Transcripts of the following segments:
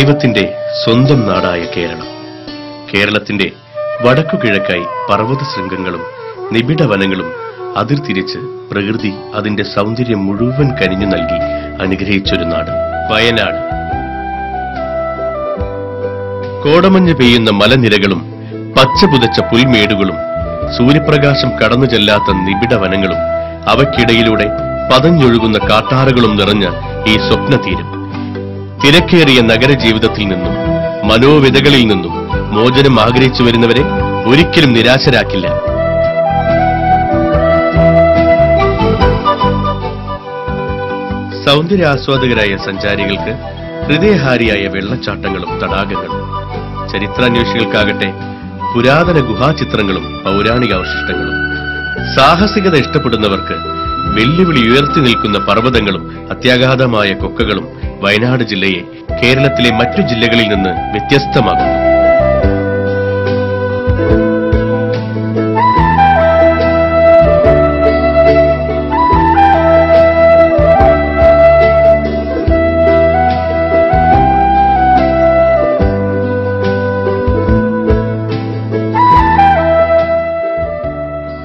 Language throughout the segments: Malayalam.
ദൈവത്തിന്റെ സ്വന്തം നാടായ കേരളം. കേരളത്തിന്റെ വടക്കുകിഴക്കായി പർവ്വത ശൃംഗങ്ങളും നിബിഡ വനങ്ങളും അതിർത്തിരിച്ച് പ്രകൃതി അതിന്റെ സൗന്ദര്യം മുഴുവൻ കനിഞ്ഞു നൽകി അനുഗ്രഹിച്ചൊരു നാട് വയനാട്. കോടമഞ്ഞ് പെയ്യുന്ന മലനിരകളും പച്ചപുതച്ച പുൽമേടുകളും സൂര്യപ്രകാശം കടന്നു ചെല്ലാത്ത നിബിഡ വനങ്ങളും അവയ്ക്കിടയിലൂടെ പതഞ്ഞൊഴുകുന്ന കാട്ടാറുകളും നിറഞ്ഞ ഈ സ്വപ്നതീരം തിരക്കേറിയ നഗരജീവിതത്തിൽ നിന്നും മനോവിതകളിൽ നിന്നും മോചനം ആഗ്രഹിച്ചു വരുന്നവരെ ഒരിക്കലും നിരാശരാക്കില്ല. സൗന്ദര്യാസ്വാദകരായ സഞ്ചാരികൾക്ക് ഹൃദയഹാരിയായ വെള്ളച്ചാട്ടങ്ങളും തടാകങ്ങളും, ചരിത്രാന്വേഷികൾക്കാകട്ടെ പുരാതന ഗുഹാചിത്രങ്ങളും പൗരാണിക അവശിഷ്ടങ്ങളും, സാഹസികത ഇഷ്ടപ്പെടുന്നവർക്ക് വെല്ലുവിളി ഉയർത്തി നിൽക്കുന്ന പർവ്വതങ്ങളും അത്യാഘാതമായ കൊക്കകളും വയനാട് ജില്ലയെ കേരളത്തിലെ മറ്റു ജില്ലകളിൽ നിന്ന് വ്യത്യസ്തമാക്കുന്നു.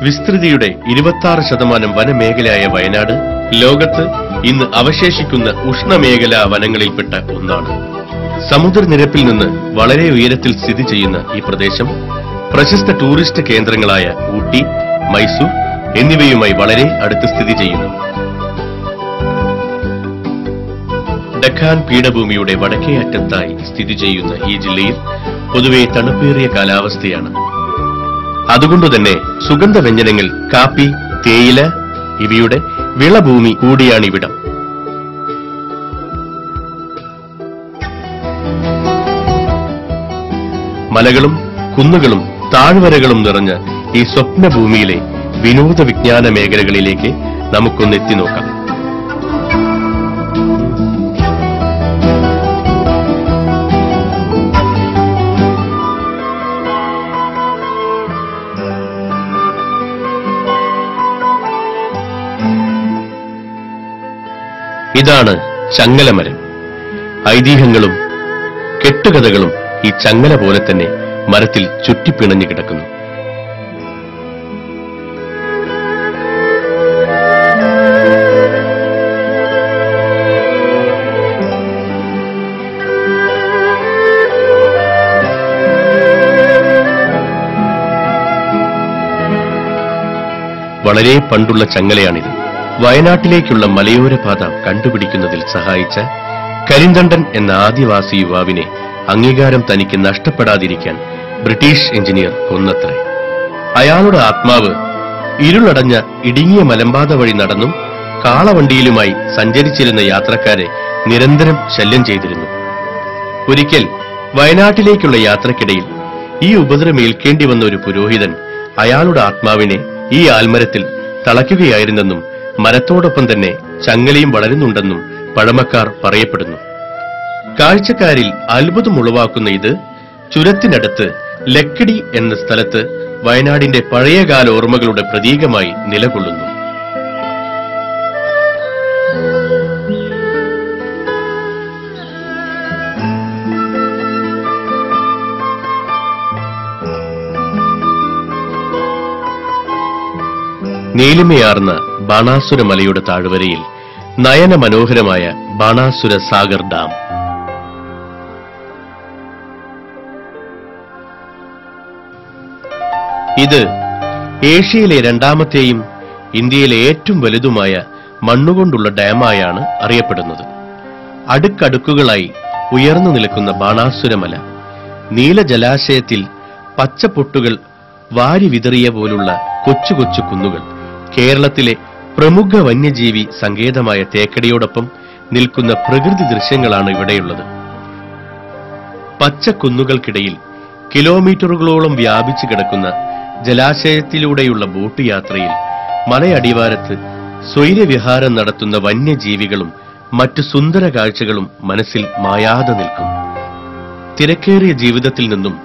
വിസ്തൃതിയുടെ 26% വനമേഖലയായ വയനാട് ലോകത്ത് ഇന്ന് അവശേഷിക്കുന്ന ഉഷ്ണമേഖലാ വനങ്ങളിൽപ്പെട്ട ഒന്നാണ്. സമുദ്രനിരപ്പിൽ നിന്ന് വളരെ ഉയരത്തിൽ സ്ഥിതി ചെയ്യുന്ന ഈ പ്രദേശം പ്രശസ്ത ടൂറിസ്റ്റ് കേന്ദ്രങ്ങളായ ഊട്ടി, മൈസൂർ എന്നിവയുമായി വളരെ അടുത്ത് സ്ഥിതി ചെയ്യുന്നു. ഡക്കാൻ പീഠഭൂമിയുടെ വടക്കേ അറ്റത്തായി സ്ഥിതി ചെയ്യുന്ന ഈ ജില്ലയിൽ പൊതുവെ തണുപ്പേറിയ കാലാവസ്ഥയാണ്. അതുകൊണ്ടുതന്നെ സുഗന്ധവ്യഞ്ജനങ്ങൾ, കാപ്പി, തേയില ഇവയുടെ വിളഭൂമി കൂടിയാണിവിടം. മലകളും കുന്നുകളും താഴ്വരകളും നിറഞ്ഞ ഈ സ്വപ്നഭൂമിയിലെ വിനോദ വിജ്ഞാന മേഖലകളിലേക്ക് നമുക്കൊന്നെത്തി നോക്കാം. ഇതാണ് ചങ്ങലമരം. ഐതിഹ്യങ്ങളും കെട്ടുകഥകളും ഈ ചങ്ങല പോലെ തന്നെ മരത്തിൽ ചുറ്റിപ്പിണഞ്ഞു കിടക്കുന്നു. വളരെ പണ്ടുള്ള ചങ്ങലയാണിത്. വയനാട്ടിലേക്കുള്ള മലയോര പാത കണ്ടുപിടിക്കുന്നതിൽ സഹായിച്ച കരിന്തണ്ടൻ എന്ന ആദിവാസി യുവാവിനെ അംഗീകാരം തനിക്ക് നഷ്ടപ്പെടാതിരിക്കാൻ ബ്രിട്ടീഷ് എഞ്ചിനീയർ കൊന്നത്രേ. അയാളുടെ ആത്മാവ് ഇരുളടഞ്ഞ ഇടുങ്ങിയ മലമ്പാത വഴി നടന്നും കാളവണ്ടിയിലുമായി സഞ്ചരിച്ചിരുന്ന യാത്രക്കാരെ നിരന്തരം ശല്യം ചെയ്തിരുന്നു. ഒരിക്കൽ വയനാട്ടിലേക്കുള്ള യാത്രക്കിടയിൽ ഈ ഉപദ്രവമേൽക്കേണ്ടി വന്ന ഒരു പുരോഹിതൻ അയാളുടെ ആത്മാവിനെ ഈ ആൽമരത്തിൽ തളയ്ക്കുകയായിരുന്നെന്നും മരത്തോടൊപ്പം തന്നെ ചങ്ങലയും വളരുന്നുണ്ടെന്നും പഴമക്കാർ പറയപ്പെടുന്നു. കാഴ്ചക്കാരിൽ അത്ഭുതമുളവാക്കുന്ന ഇത് ചുരത്തിനടുത്ത് ലക്കിടി എന്ന സ്ഥലത്ത് വയനാടിന്റെ പഴയകാല ഓർമ്മകളുടെ പ്രതീകമായി നിലകൊള്ളുന്നു. നീലിമയാർന്ന ബാണാസുര മലയുടെ താഴ്വരയിൽ നയന മനോഹരമായ ബാണാസുര സാഗർ ഡാം. ഇത് ഏഷ്യയിലെ രണ്ടാമത്തെയും ഇന്ത്യയിലെ ഏറ്റവും വലുതുമായ മണ്ണുകൊണ്ടുള്ള ഡാമായാണ് അറിയപ്പെടുന്നത്. അടുക്കടുക്കുകളായി ഉയർന്നു നിൽക്കുന്ന ബാണാസുരമല, നീല ജലാശയത്തിൽ പച്ചപ്പൊട്ടുകൾ വാരി വിതറിയ പോലുള്ള കൊച്ചു കൊച്ചു കുന്നുകൾ, കേരളത്തിലെ പ്രമുഖ വന്യജീവി സങ്കേതമായ തേക്കടിയോടൊപ്പം നിൽക്കുന്ന പ്രകൃതി ദൃശ്യങ്ങളാണ് ഇവിടെയുള്ളത്. പച്ചക്കുന്നുകൾക്കിടയിൽ കിലോമീറ്ററുകളോളം വ്യാപിച്ചു കിടക്കുന്ന ജലാശയത്തിലൂടെയുള്ള ബോട്ട് യാത്രയിൽ മലയടിവാരത്ത് സ്വൈരവിഹാരം നടത്തുന്ന വന്യജീവികളും മറ്റു സുന്ദര കാഴ്ചകളും മനസ്സിൽ മായാതെ നിൽക്കും. തിരക്കേറിയ ജീവിതത്തിൽ നിന്നും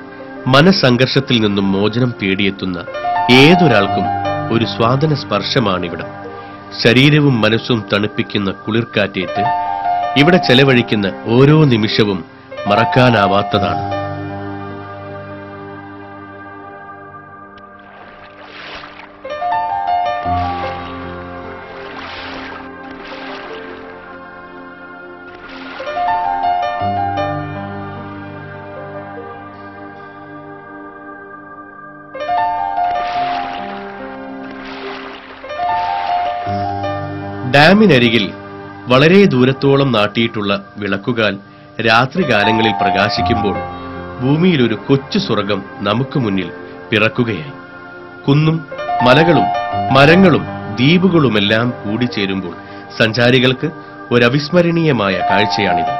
മനസ്സംഘർഷത്തിൽ നിന്നും മോചനം തേടിയെത്തുന്ന ഏതൊരാൾക്കും ഒരു സ്വാതന സ്പർശമാണിവിടം. ശരീരവും മനസ്സും തണുപ്പിക്കുന്ന കുളിർക്കാറ്റേറ്റ് ഇവിടെ ചെലവഴിക്കുന്ന ഓരോ നിമിഷവും മറക്കാനാവാത്തതാണ്. ഡാമിനരികിൽ വളരെ ദൂരത്തോളം നാട്ടിയിട്ടുള്ള വിളക്കുകാൽ രാത്രികാലങ്ങളിൽ പ്രകാശിക്കുമ്പോൾ ഭൂമിയിൽ ഒരു കൊച്ചു സ്വർഗം നമുക്ക് മുന്നിൽ പിറക്കുകയായി. കുന്നും മലകളും മരങ്ങളും ദ്വീപുകളുമെല്ലാം കൂടിച്ചേരുമ്പോൾ സഞ്ചാരികൾക്ക് ഒരവിസ്മരണീയമായ കാഴ്ചയാണിത്.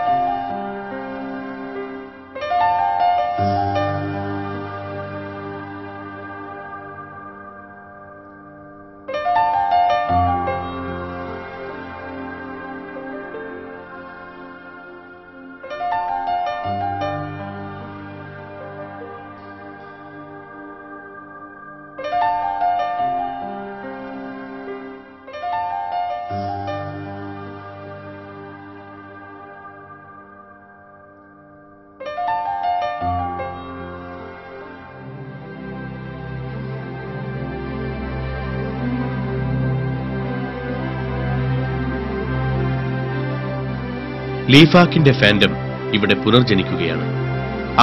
ലീഫാക്കിന്റെ ഫാൻഡം ഇവിടെ പുനർജനിക്കുകയാണ്.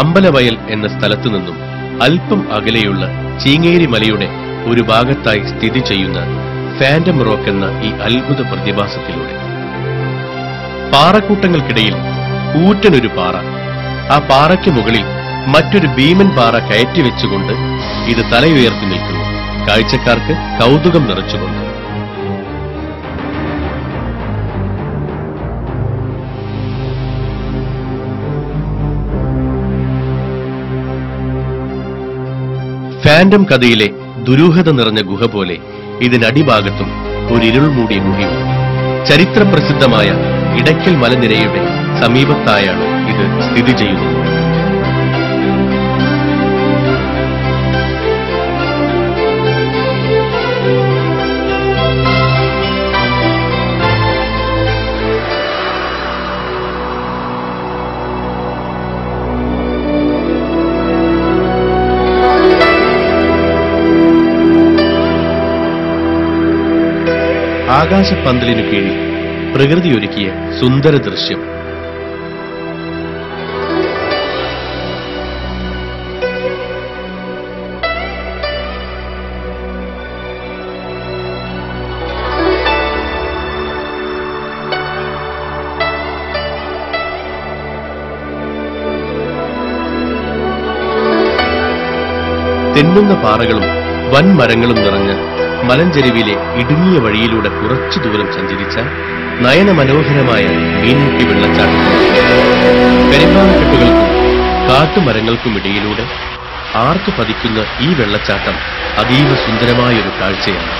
അമ്പലവയൽ എന്ന സ്ഥലത്തു നിന്നും അല്പം അകലെയുള്ള ചീങ്ങേരി മലയുടെ ഒരു ഭാഗത്തായി സ്ഥിതി ചെയ്യുന്ന ഫാൻഡം റോക്ക് എന്ന ഈ അത്ഭുത പ്രതിഭാസത്തിലൂടെ പാറക്കൂട്ടങ്ങൾക്കിടയിൽ കൂറ്റനൊരു പാറ, ആ പാറയ്ക്ക് മുകളിൽ മറ്റൊരു ഭീമൻ പാറ കയറ്റിവെച്ചുകൊണ്ട് ഇത് തലയുയർത്തി നിൽക്കുന്നു, കാഴ്ചക്കാർക്ക് കൗതുകം നിറച്ചുകൊണ്ട്. ഫാൻഡം കഥയിലെ ദുരൂഹത നിറഞ്ഞ ഗുഹ പോലെ ഇതിനടിഭാഗത്തും ഒരു ഇരുൾ മൂടിയ ഗുഹയുണ്ട്. ചരിത്രപ്രസിദ്ധമായ ഇടയ്ക്കൽ മലനിരയുടെ സമീപത്തായാണ് ഇത് സ്ഥിതി ചെയ്യുന്നത്. ആകാശപ്പന്തലിനു കീഴിൽ പ്രകൃതി ഒരുക്കിയ സുന്ദര ദൃശ്യം. തെന്നുന്ന പാറകളും വൻമരങ്ങളും നിറഞ്ഞ മലഞ്ചെരുവിലെ ഇടുങ്ങിയ വഴിയിലൂടെ കുറച്ചു ദൂരം സഞ്ചരിച്ച നയനമനോഹരമായ മീൻമുട്ടി വെള്ളച്ചാട്ടം. കരിമ്പാറക്കെട്ടുകൾക്കും കാട്ടുമരങ്ങൾക്കുമിടയിലൂടെ ആർത്തു പതിക്കുന്ന ഈ വെള്ളച്ചാട്ടം അതീവ സുന്ദരമായൊരു കാഴ്ചയാണ്.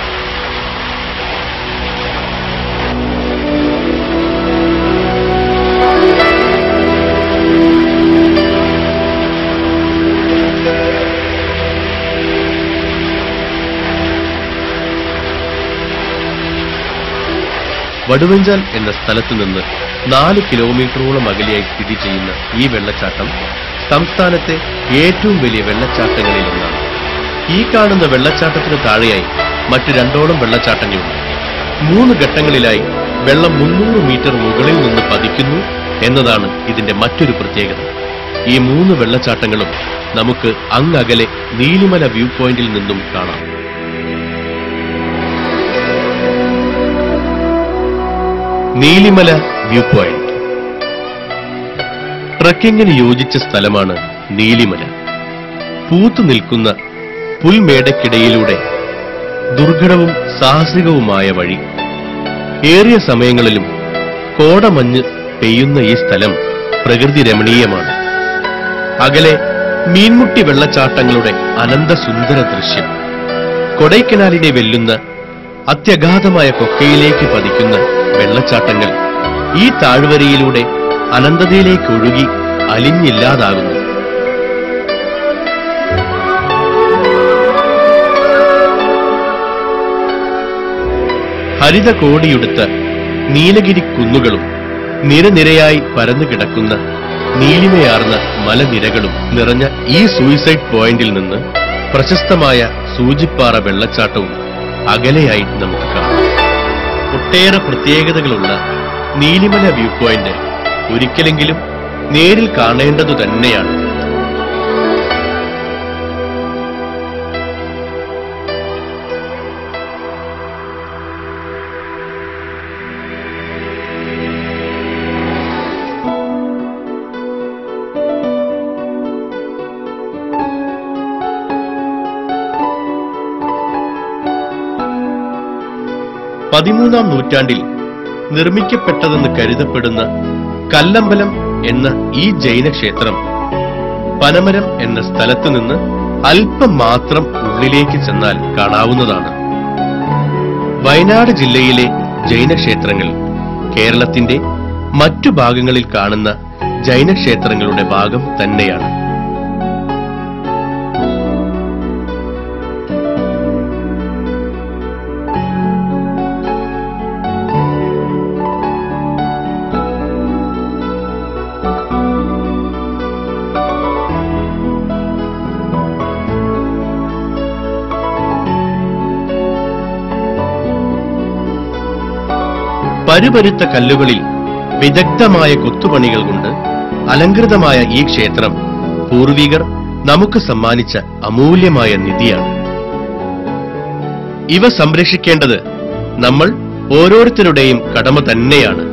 വടുവഞ്ചാൽ എന്ന സ്ഥലത്തു നിന്ന് 4 കിലോമീറ്ററോളം അകലെയായി സ്ഥിതി ചെയ്യുന്ന ഈ വെള്ളച്ചാട്ടം സംസ്ഥാനത്തെ ഏറ്റവും വലിയ വെള്ളച്ചാട്ടങ്ങളിലൊന്നാണ്. ഈ കാണുന്ന വെള്ളച്ചാട്ടത്തിന് താഴെയായി മറ്റു 2ഓളം വെള്ളച്ചാട്ടങ്ങളുണ്ട്. 3 ഘട്ടങ്ങളിലായി വെള്ളം 300 മീറ്റർ മുകളിൽ നിന്ന് പതിക്കുന്നു എന്നതാണ് ഇതിന്റെ മറ്റൊരു പ്രത്യേകത. ഈ 3 വെള്ളച്ചാട്ടങ്ങളും നമുക്ക് അങ്ങകലെ നീലിമല വ്യൂ പോയിന്റിൽ നിന്നും കാണാം. നീലിമല വ്യൂ പോയിന്റ് ട്രക്കിങ്ങിന് യോജിച്ച സ്ഥലമാണ് നീലിമല. പൂത്തു നിൽക്കുന്ന പുൽമേടയ്ക്കിടയിലൂടെ ദുർഘടവും സാഹസികവുമായ വഴി. ഏറിയ സമയങ്ങളിലും കോടമഞ്ഞ് പെയ്യുന്ന ഈ സ്ഥലം പ്രകൃതി രമണീയമാണ്. അകലെ മീൻമുട്ടി വെള്ളച്ചാട്ടങ്ങളുടെ അനന്തസുന്ദര ദൃശ്യം. കൊടൈക്കനാലിനെ വെല്ലുന്ന അത്യഗാധമായ കൊക്കയിലേക്ക് പതിക്കുന്ന വെള്ളച്ചാട്ടങ്ങൾ ഈ താഴ്വരയിലൂടെ അനന്തതയിലേക്ക് ഒഴുകി അലിഞ്ഞില്ലാതാകുന്നു. ഹരിത കോടിയുടുത്ത നീലഗിരി കുന്നുകളും നിരനിരയായി പരന്നു കിടക്കുന്ന നീലിമയാർന്ന മലനിരകളും നിറഞ്ഞ ഈ സൂയിസൈഡ് പോയിന്റിൽ നിന്ന് പ്രശസ്തമായ സൂചിപ്പാറ വെള്ളച്ചാട്ടവും അകലെയായി നമുക്ക് കാണാം. ഒട്ടേറെ പ്രത്യേകതകളുള്ള നീലിമല വ്യൂ പോയിന്റ് ഒരിക്കലെങ്കിലും നേരിൽ കാണേണ്ടതു തന്നെയാണ്. പതിമൂന്നാം നൂറ്റാണ്ടിൽ നിർമ്മിക്കപ്പെട്ടതെന്ന് കരുതപ്പെടുന്ന കല്ലമ്പലം എന്ന ഈ ജൈനക്ഷേത്രം പനമരം എന്ന സ്ഥലത്ത് നിന്ന് അല്പം മാത്രം ഉള്ളിലേക്ക് ചെന്നാൽ കാണാവുന്നതാണ്. വയനാട് ജില്ലയിലെ ജൈനക്ഷേത്രങ്ങൾ കേരളത്തിന്റെ മറ്റു ഭാഗങ്ങളിൽ കാണുന്ന ജൈനക്ഷേത്രങ്ങളുടെ ഭാഗം തന്നെയാണ്. പരുപരുത്ത കല്ലുകളിൽ വിദഗ്ധമായ കൊത്തുപണികൾ കൊണ്ട് അലങ്കൃതമായ ഈ ക്ഷേത്രം പൂർവികർ നമുക്ക് സമ്മാനിച്ച അമൂല്യമായ നിധിയാണ്. ഇവ സംരക്ഷിക്കേണ്ടത് നമ്മൾ ഓരോരുത്തരുടെയും കടമ തന്നെയാണ്.